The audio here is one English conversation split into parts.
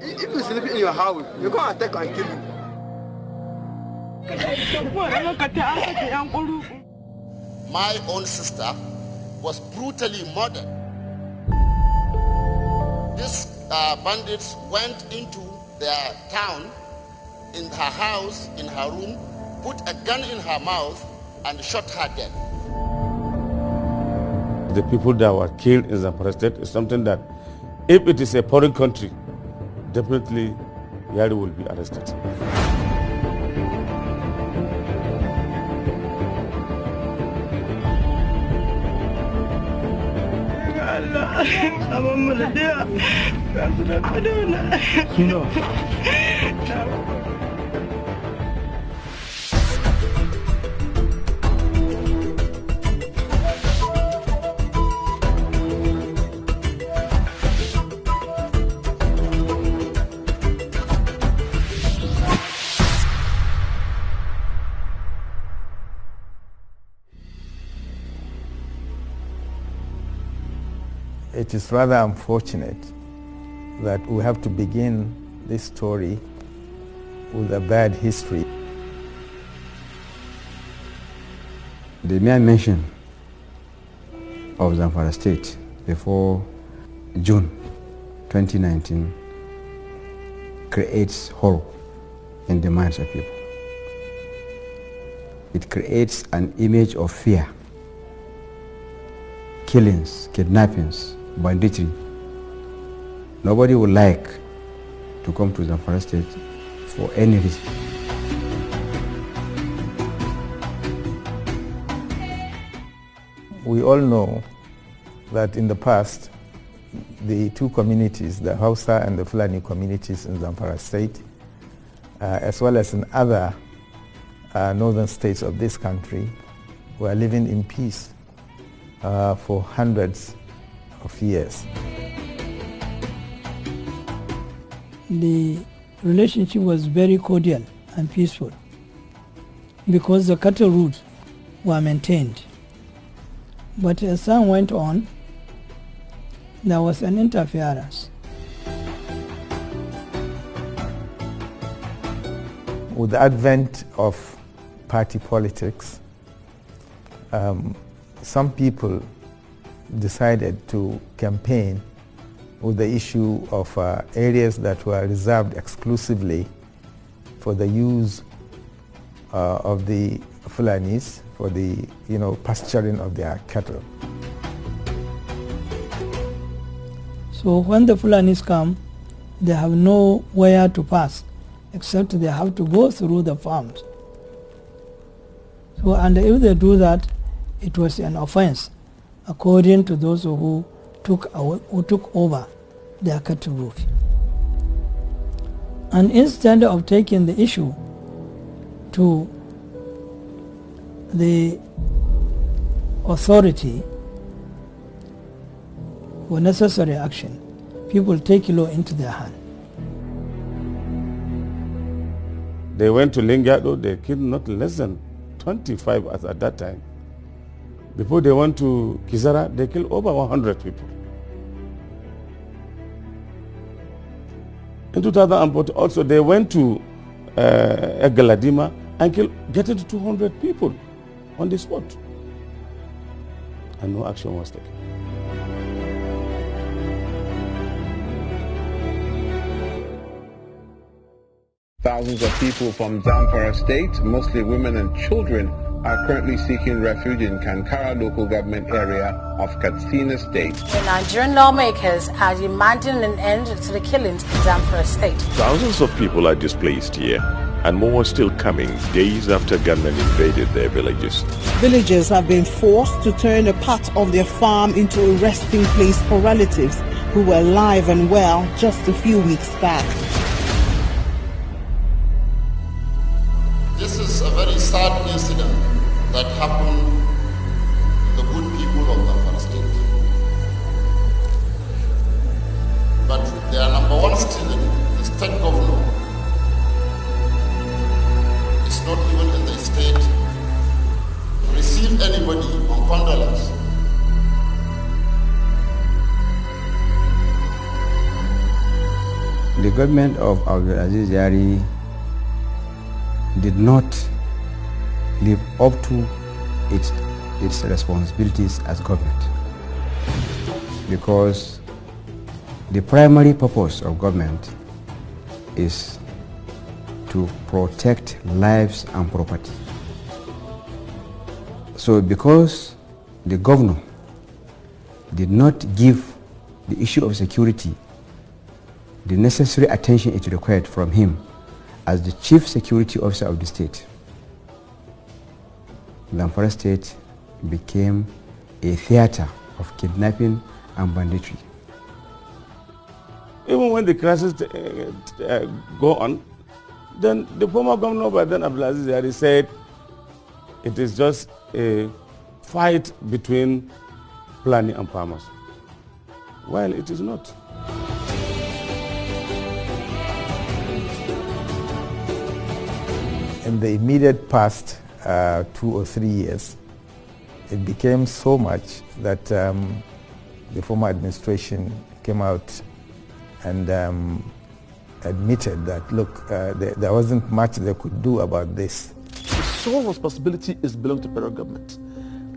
If you sleep in your house, you're going to attack and kill you. My own sister was brutally murdered. These bandits went into their town, in her house, in her room, put a gun in her mouth and shot her dead. The people that were killed in Zamfara state is something that, if it is a foreign country, definitely Yari will be arrested. It is rather unfortunate that we have to begin this story with a bad history. The mere mention of Zamfara state before June 2019 creates horror in the minds of people. It creates an image of fear, killings, kidnappings, banditry. Nobody would like to come to Zamfara state for any reason. We all know that in the past, the two communities, the Hausa and the Fulani communities in Zamfara state, as well as in other northern states of this country, were living in peace for hundreds of years. The relationship was very cordial and peaceful because the cattle routes were maintained. But as time went on, there was an interference. With the advent of party politics, some people decided to campaign with the issue of areas that were reserved exclusively for the use of the Fulanis, for the pasturing of their cattle. So when the Fulanis come, they have nowhere to pass except they have to go through the farms. So, and if they do that, it was an offense according to those who took over their cattle route. And instead of taking the issue to the authority for necessary action, people take law into their hand. They went to Lingado, they killed not less than 25 at that time. Before they went to Kizara, they killed over 100 people. In 2014, also they went to Galadima and getting to 200 people on the spot. And no action was taken. Thousands of people from Zamfara state, mostly women and children, are currently seeking refuge in Kankara local government area of Katsina state. The Nigerian lawmakers are demanding an end to the killings in Zamfara state. Thousands of people are displaced here, and more are still coming days after gunmen invaded their villages. Villagers have been forced to turn a part of their farm into a resting place for relatives who were alive and well just a few weeks back. This is a very sad incident that happened to the good people of Zamfara state. But their number one citizen, the state governor, is not even in the state to receive anybody on condolence. government of Abdulaziz Yari did not live up to its responsibilities as government, because the primary purpose of government is to protect lives and property. So because the governor did not give the issue of security the necessary attention it required from him as the chief security officer of the state, Zamfara state became a theater of kidnapping and banditry. Even when the crisis go on, then the former governor by then, Abdulaziz Yari, said it is just a fight between Fulani and farmers. Well, it is not. In the immediate past 2 or 3 years, it became so much that the former administration came out and admitted that, look, there wasn't much they could do about this. The sole responsibility is belong to the federal government.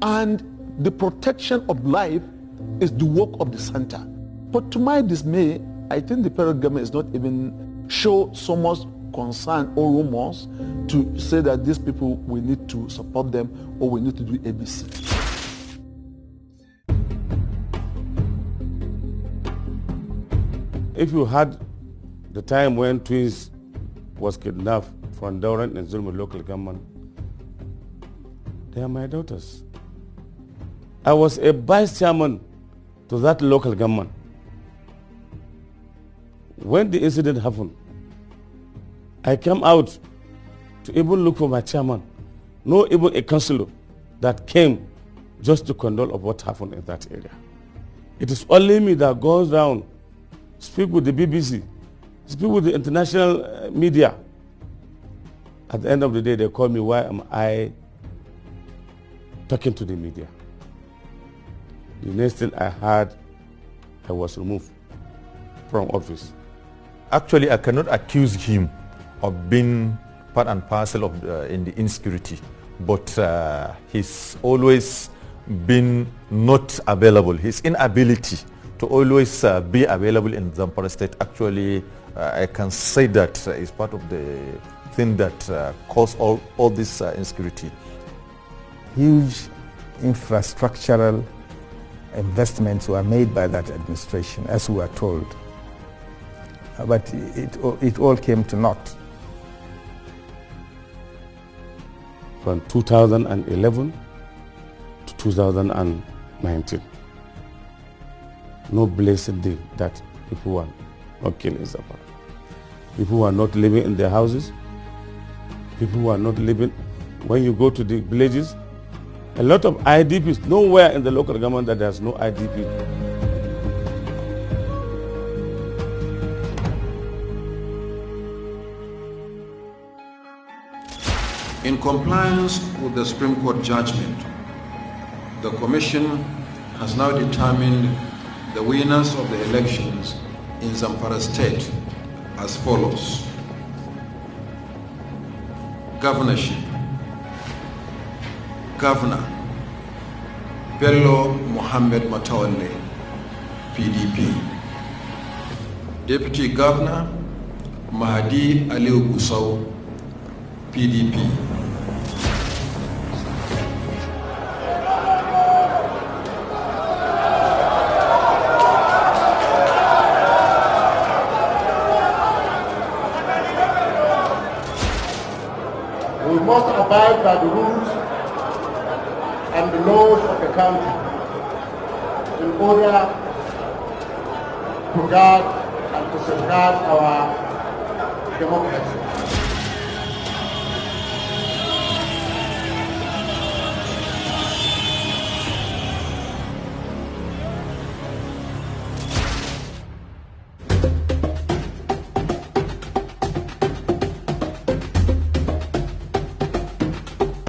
And the protection of life is the work of the center. But to my dismay, I think the federal government is not even show so much concern or remorse to say that these people, we need to support them or we need to do ABC. If you had the time when twins was kidnapped from Dauran and Zulma local government, they are my daughters. I was a vice chairman to that local government. When the incident happened, I came out to even look for my chairman. No even a councillor that came just to condole of what happened in that area. It is only me that goes down, speak with the BBC, speak with the international media. At the end of the day, they call me, why am I talking to the media? The next thing I heard, I was removed from office. Actually, I cannot accuse him of being part and parcel of in the insecurity, but he's always been not available. His inability to always be available in Zamfara state, actually, I can say that is part of the thing that caused all this insecurity. Huge infrastructural investments were made by that administration, as we are told. But it all came to naught. From 2011 to 2019. No blessed day that people were not killed in Zamfara. People were not living in their houses. People were not living. When you go to the villages, a lot of IDPs, nowhere in the local government that there's no IDP. In compliance with the Supreme Court judgment, the Commission has now determined the winners of the elections in Zamfara state as follows. Governorship. Governor Bello Mohammed Matawalle, PDP. Deputy Governor Mahdi Aliou Gusau, PDP. We must abide by the rules and the laws of the country in order to guard and to safeguard our democracy.